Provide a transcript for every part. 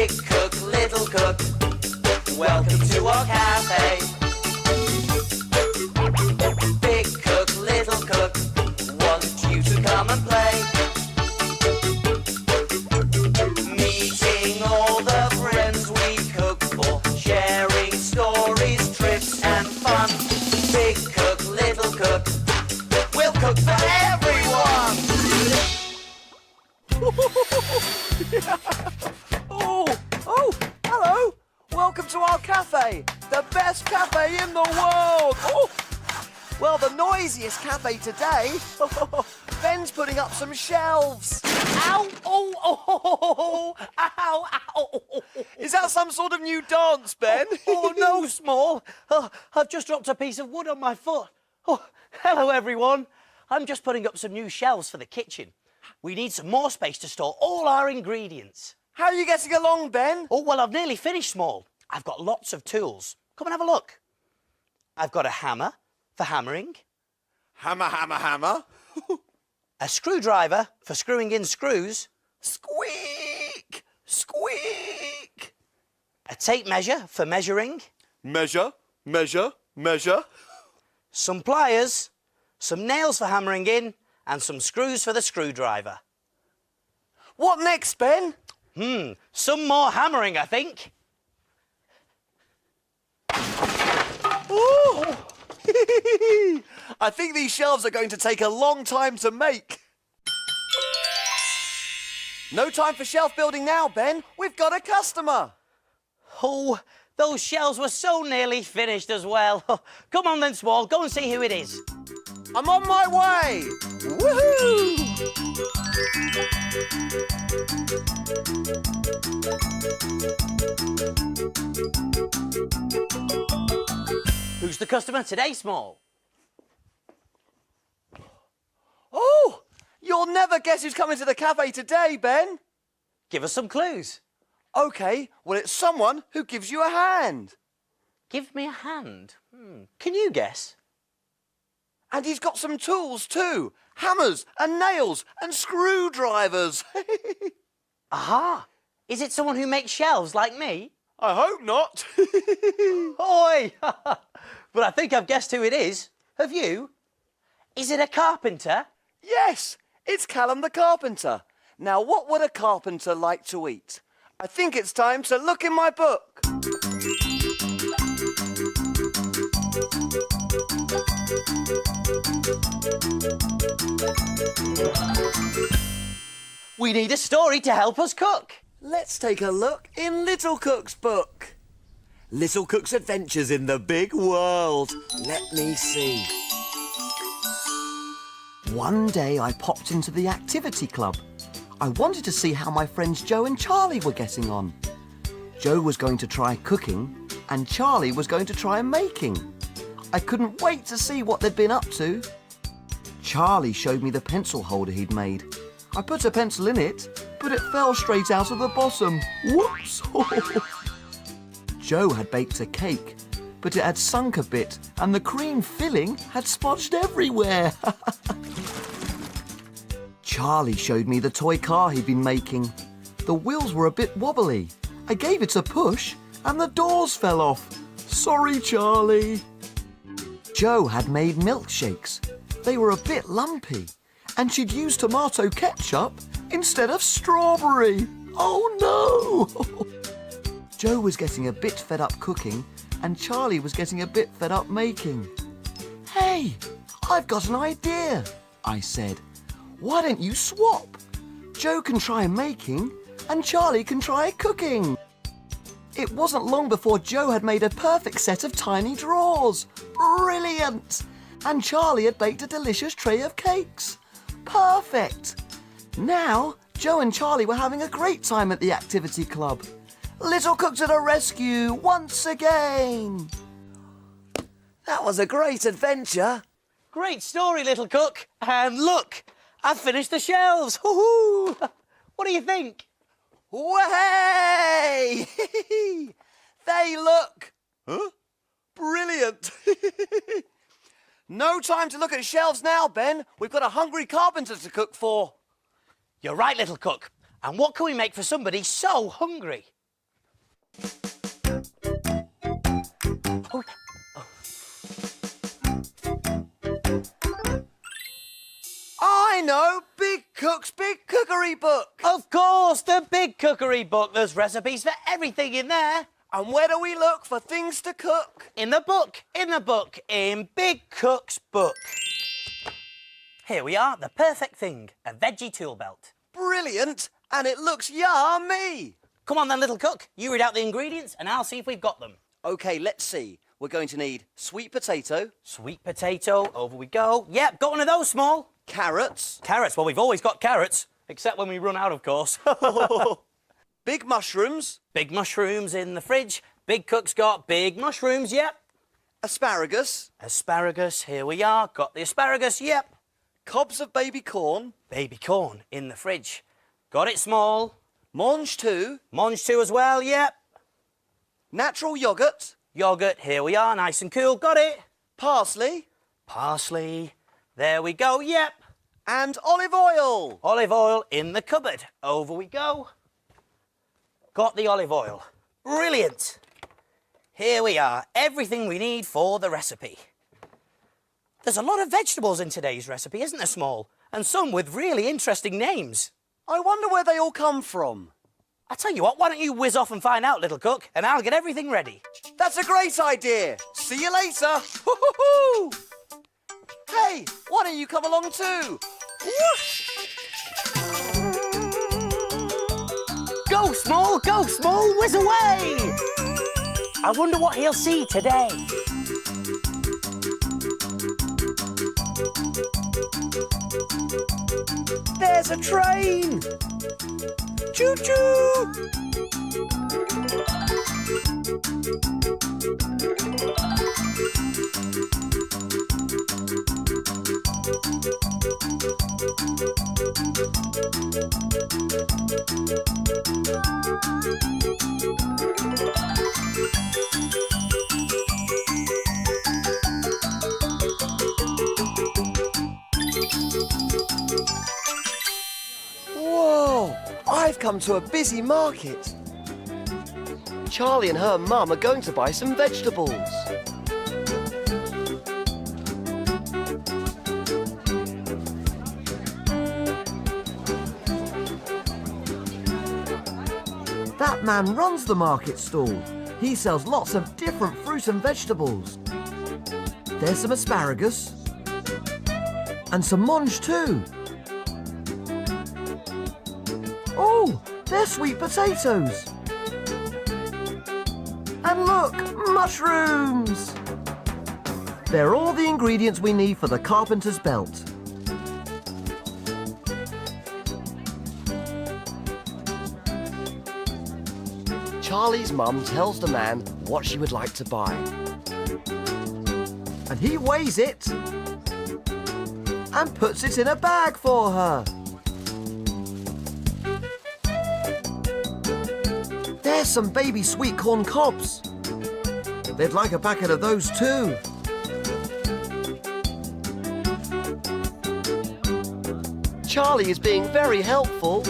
Big cook, little cook, welcome to our cafe. Big cook, little cook, want you to come and play. Meeting all the friends we cook for, sharing stories, trips and fun. Big cook, little cook, we'll cook for everyone. Oh, hello. Welcome to our cafe, the best cafe in the world. Oh, well, the noisiest cafe today. Ben's putting up some shelves. Ow! Oh! Ow! Ow! Is that some sort of new dance, Ben? Oh, no, Small. Oh, I've just dropped a piece of wood on my foot. Oh, hello, everyone. I'm just putting up some new shelves for the kitchen. We need some more space to store all our ingredients. How are you getting along, Ben? Oh, well, I've nearly finished, Small. I've got lots of tools. Come and have a look. I've got a hammer for hammering. Hammer, hammer, hammer. A screwdriver for screwing in screws. Squeak! Squeak! A tape measure for measuring. Measure, measure, measure. Some pliers. Some nails for hammering in. And some screws for the screwdriver. What next, Ben? Some more hammering, I think. Ooh. I think these shelves are going to take a long time to make. No time for shelf building now, Ben. We've got a customer. Oh, those shelves were so nearly finished as well. Come on then, Small, go and see who it is. I'm on my way. Woohoo! Who's the customer today, Small? Oh, you'll never guess who's coming to the cafe today, Ben. Give us some clues. OK, well, it's someone who gives you a hand. Give me a hand. Can you guess? And he's got some tools too. Hammers and nails and screwdrivers. Aha! Is it someone who makes shelves like me? I hope not. Oi! But I think I've guessed who it is. Have you? Is it a carpenter? Yes, it's Callum the Carpenter. Now, what would a carpenter like to eat? I think it's time to look in my book. We need a story to help us cook. Let's take a look in Little Cook's book. Little Cook's Adventures in the Big World. Let me see. One day I popped into the activity club. I wanted to see how my friends Joe and Charlie were getting on. Joe was going to try cooking and Charlie was going to try making. I couldn't wait to see what they'd been up to. Charlie showed me the pencil holder he'd made. I put a pencil in it, but it fell straight out of the bottom. Whoops! Joe had baked a cake, but it had sunk a bit and the cream filling had smudged everywhere. Charlie showed me the toy car he'd been making. The wheels were a bit wobbly. I gave it a push and the doors fell off. Sorry, Charlie. Joe had made milkshakes. They were a bit lumpy and she'd used tomato ketchup instead of strawberry. Oh no! Joe was getting a bit fed up cooking and Charlie was getting a bit fed up making. Hey, I've got an idea, I said. Why don't you swap? Joe can try making and Charlie can try cooking. It wasn't long before Joe had made a perfect set of tiny drawers. Brilliant! And Charlie had baked a delicious tray of cakes. Perfect! Now, Joe and Charlie were having a great time at the activity club. Little Cook to the rescue once again! That was a great adventure. Great story, Little Cook. And look, I've finished the shelves. Woohoo! What do you think? Way! They look... Huh? Brilliant! No time to look at shelves now, Ben. We've got a hungry carpenter to cook for. You're right, Little Cook. And what can we make for somebody so hungry? Oh. I know! Big Cook's Big Cookery book! Of course, the Big Cookery book. There's recipes for everything in there. And where do we look for things to cook? In the book, in Big Cook's book. Here we are, the perfect thing, a Veggie Tool Belt. Brilliant! And it looks yummy! Come on then, little cook. You read out the ingredients and I'll see if we've got them. OK, let's see. We're going to need sweet potato, Sweet potato, over we go. Yep, got one of those small. carrots, Carrots, well, we've always got carrots, except when we run out, of course. big mushrooms, Big mushrooms in the fridge. Big Cook's got big mushrooms, yep. asparagus, Asparagus, here we are. Got the asparagus, yep. cobs of baby corn, Baby corn in the fridge. Got it small. mange too, Mange too as well, yep. natural yoghurt, Yoghurt, here we are, nice and cool. Got it. parsley, Parsley, there we go, yep. and olive oil. Olive oil in the cupboard. Over we go. Got the olive oil. Brilliant. Here we are, everything we need for the recipe. There's a lot of vegetables in today's recipe, isn't there, Small? And some with really interesting names. I wonder where they all come from. I tell you what, why don't you whiz off and find out, little cook, and I'll get everything ready. That's a great idea. See you later. Hoo-hoo-hoo. Hey, why don't you come along too? Whoosh! Go, Small, whiz away! I wonder what he'll see today. There's a train. Choo-choo! Whoa! I've come to a busy market. Charlie and her mum are going to buy some vegetables. That man runs the market stall. He sells lots of different fruit and vegetables. There's some asparagus. And some mange too. Oh, they're sweet potatoes. And look, mushrooms. They're all the ingredients we need for the carpenter's belt. Charlie's mum tells the man what she would like to buy. And he weighs it and puts it in a bag for her. There's some baby sweet corn cobs. They'd like a packet of those too. Charlie is being very helpful.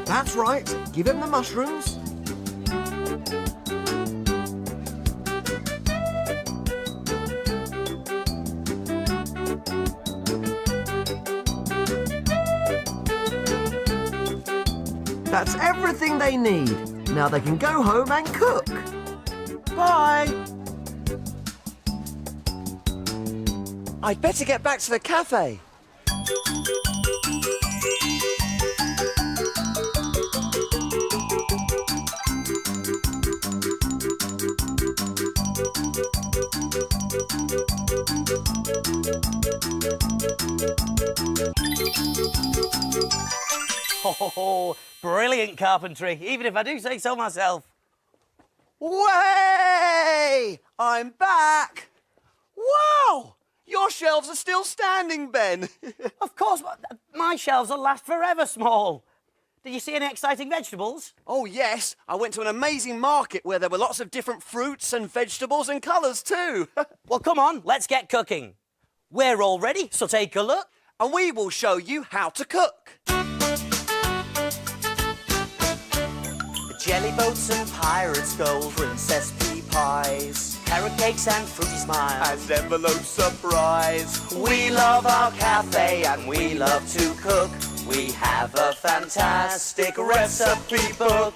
That's right. Give him the mushrooms. That's everything they need. Now they can go home and cook. Bye. I'd better get back to the cafe. Oh, brilliant carpentry, even if I do say so myself. Way! I'm back. Wow! Your shelves are still standing, Ben. Of course, my shelves will last forever, Small. Did you see any exciting vegetables? Oh, yes. I went to an amazing market where there were lots of different fruits and vegetables and colours too. Well, come on, let's get cooking. We're all ready, so take a look. And we will show you how to cook. Jelly boats and pirates' gold, princess pea pies, carrot cakes and fruity smiles. and envelope surprise. We love our cafe and we love to cook. We have a fantastic recipe book.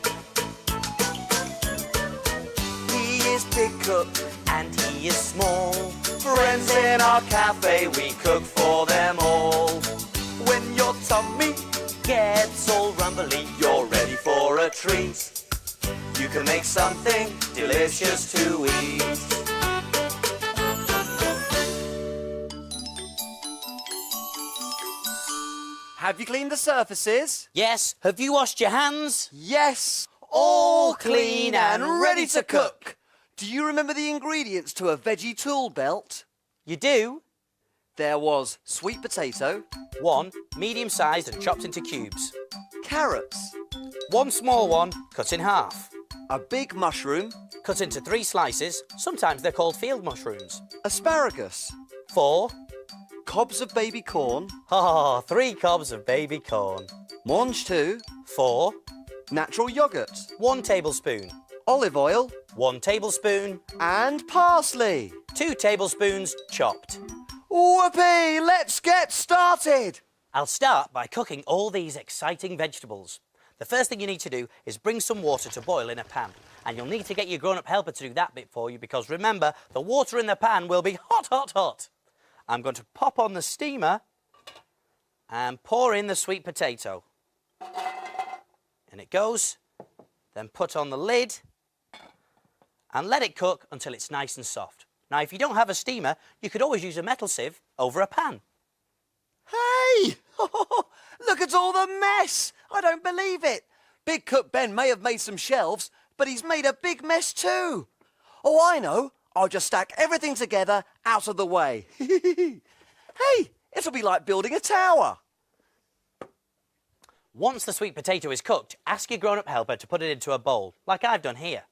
He is big cook And he is small. Friends in our cafe, we cook for them all. When your tummy Gets all rumbly. you're ready for a treat, you can make something delicious to eat. Have you cleaned the surfaces? Yes, have you washed your hands? Yes, all clean and ready to cook. Do you remember the ingredients to a veggie tool belt? You do? There was sweet potato, 1 medium-sized and chopped into cubes. carrots, 1 small one cut in half. a big mushroom, Cut into 3 slices. Sometimes they're called field mushrooms. asparagus, 4. cobs of baby corn, 3 cobs of baby corn. mange too, 4. natural yogurt, 1 tablespoon. olive oil, 1 tablespoon. and parsley. 2 tablespoons chopped. Whoopee! Let's get started! I'll start by cooking all these exciting vegetables. The first thing you need to do is bring some water to boil in a pan. And you'll need to get your grown-up helper to do that bit for you because remember, the water in the pan will be hot, hot, hot. I'm going to pop on the steamer and pour in the sweet potato. And it goes. Then put on the lid and let it cook until it's nice and soft. Now, if you don't have a steamer, you could always use a metal sieve over a pan. Hey! Look at all the mess! I don't believe it. Big Cook Ben may have made some shelves, but he's made a big mess too. Oh, I know. I'll just stack everything together out of the way. Hey, it'll be like building a tower. Once the sweet potato is cooked, ask your grown-up helper to put it into a bowl, like I've done here.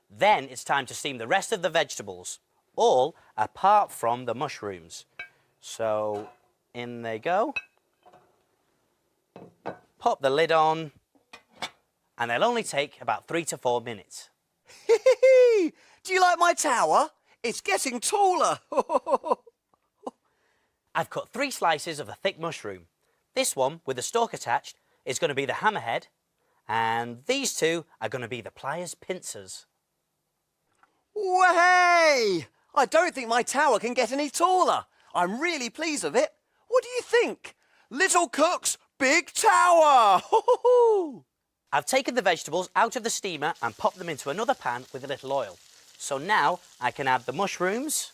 Then it's time to steam the rest of the vegetables, all apart from the mushrooms. So, in they go. Pop the lid on, and they'll only take about 3 to 4 minutes. Do you like my tower? It's getting taller. I've cut 3 slices of a thick mushroom. This one, with the stalk attached, is going to be the hammerhead, and these 2 are going to be the pliers pincers. Way! I don't think my tower can get any taller. I'm really pleased with it. What do you think? Little Cook's big tower! I've taken the vegetables out of the steamer and popped them into another pan with a little oil. So now I can add the mushrooms.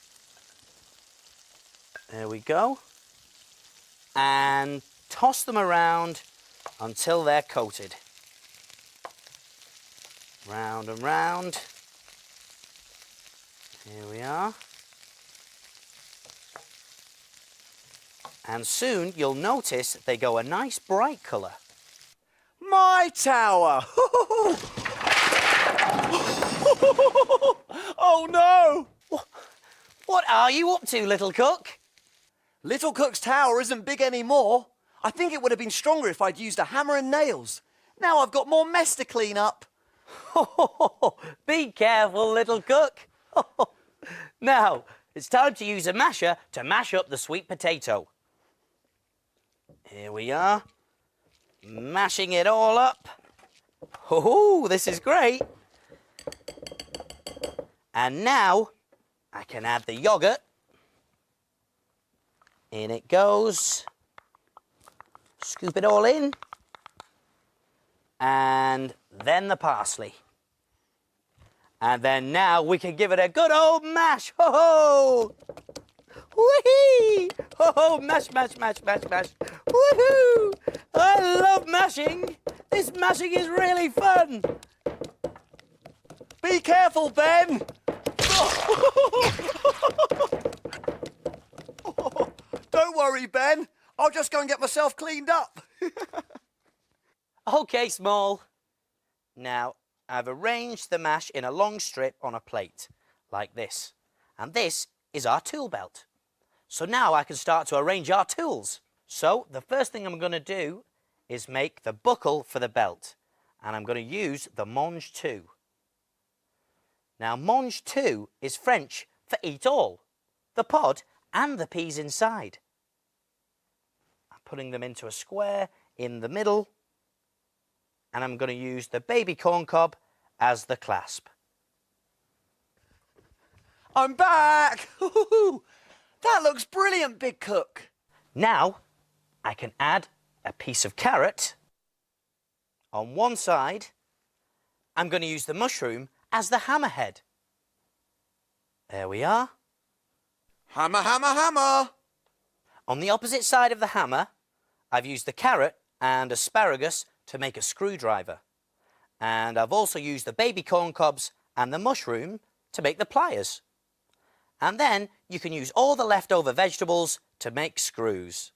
There we go. And toss them around until they're coated. Round and round. Here we are. And soon you'll notice they go a nice bright colour. My tower! Oh no! What are you up to, little cook? Little Cook's tower isn't big anymore. I think it would have been stronger if I'd used a hammer and nails. Now I've got more mess to clean up. Be careful, little cook. Now, it's time to use a masher to mash up the sweet potato. Here we are, mashing it all up. Oh, this is great. And now I can add the yogurt. In it goes. Scoop it all in. And then the parsley. And then now we can give it a good old mash. Ho ho! Whee! Ho ho! Mash, mash, mash, mash, mash. Woohoo! I love mashing. This mashing is really fun. Be careful, Ben! Don't worry, Ben. I'll just go and get myself cleaned up. Okay, Small. Now, I've arranged the mash in a long strip on a plate, like this. And this is our tool belt. So now I can start to arrange our tools. So, the first thing I'm going to do is make the buckle for the belt. And I'm going to use the mange tout. Now, mange tout is French for eat all, the pod and the peas inside. I'm putting them into a square in the middle, and I'm going to use the baby corn cob as the clasp. I'm back! That looks brilliant, Big Cook. Now, I can add a piece of carrot on one side. I'm going to use the mushroom as the hammerhead. There we are. Hammer, hammer, hammer! On the opposite side of the hammer, I've used the carrot and asparagus to make a screwdriver. And I've also used the baby corn cobs and the mushroom to make the pliers. And then you can use all the leftover vegetables to make screws.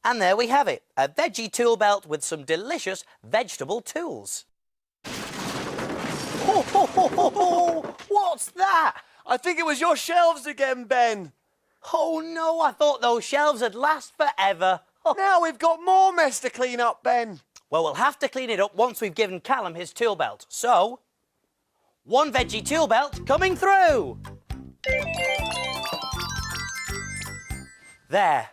And there we have it, a veggie tool belt with some delicious vegetable tools. Ho, ho, ho, ho, ho. What's that? I think it was your shelves again, Ben. Oh no, I thought those shelves would last forever. Oh. Now we've got more mess to clean up, Ben. Well, we'll have to clean it up once we've given Callum his tool belt. So, one veggie tool belt coming through. There,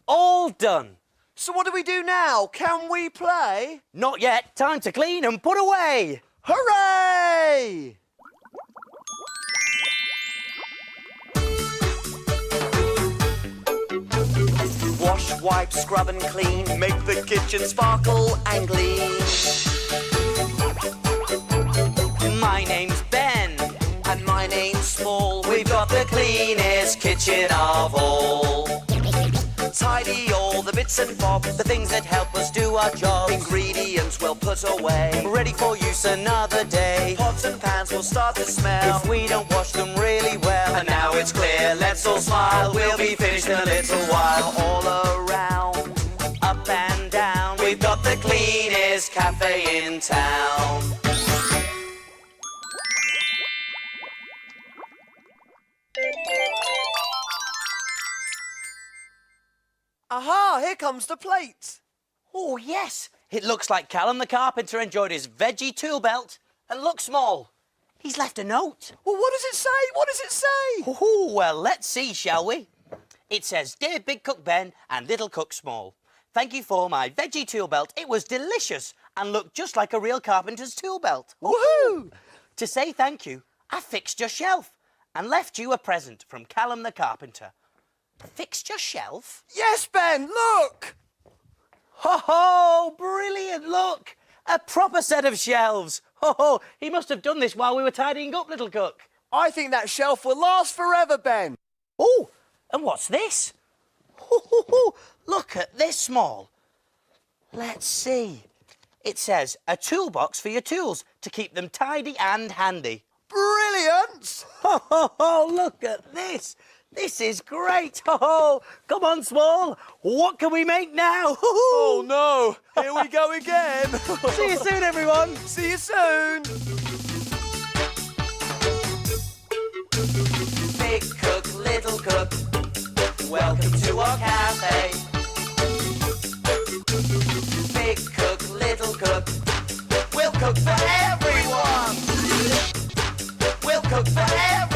all done. So what do we do now? Can we play? Not yet, time to clean and put away. Hooray! Wash, wipe, scrub and clean. Make the kitchen sparkle and gleam. My name's Ben. And my name's Small. We've got the cleanest kitchen of all. Tidy all the bits and bobs, the things that help us do our jobs. Ingredients we'll put away, ready for use another day. Pots and pans will start to smell if we don't wash them really well. And now it's clear, let's all smile, we'll be finished in a little while. All around, up and down, we've got the cleanest cafe in town. Aha, here comes the plate. Oh yes, it looks like Callum the Carpenter enjoyed his veggie tool belt. And look, Small, he's left a note. Well, what does it say? What does it say? Oh, well, let's see, shall we? It says, Dear Big Cook Ben and Little Cook Small, thank you for my veggie tool belt. It was delicious and looked just like a real carpenter's tool belt. Woohoo! To say thank you, I fixed your shelf and left you a present from Callum the Carpenter. Fixed your shelf? Yes, Ben, look! Ho ho! Brilliant! Look! A proper set of shelves! Ho ho! He must have done this while we were tidying up, Little Cook. I think that shelf will last forever, Ben. Oh! And what's this? Ho ho ho! Look at this, Small. Let's see. It says, a toolbox for your tools to keep them tidy and handy. Brilliant! Ho ho ho! Look at this! This is great! Ho ho! Come on, Small! What can we make now? Oh no! Here we go again! See you soon, everyone! See you soon! Big Cook, Little Cook, welcome to our cafe. Big Cook, Little Cook, we'll cook for everyone. We'll cook for everyone.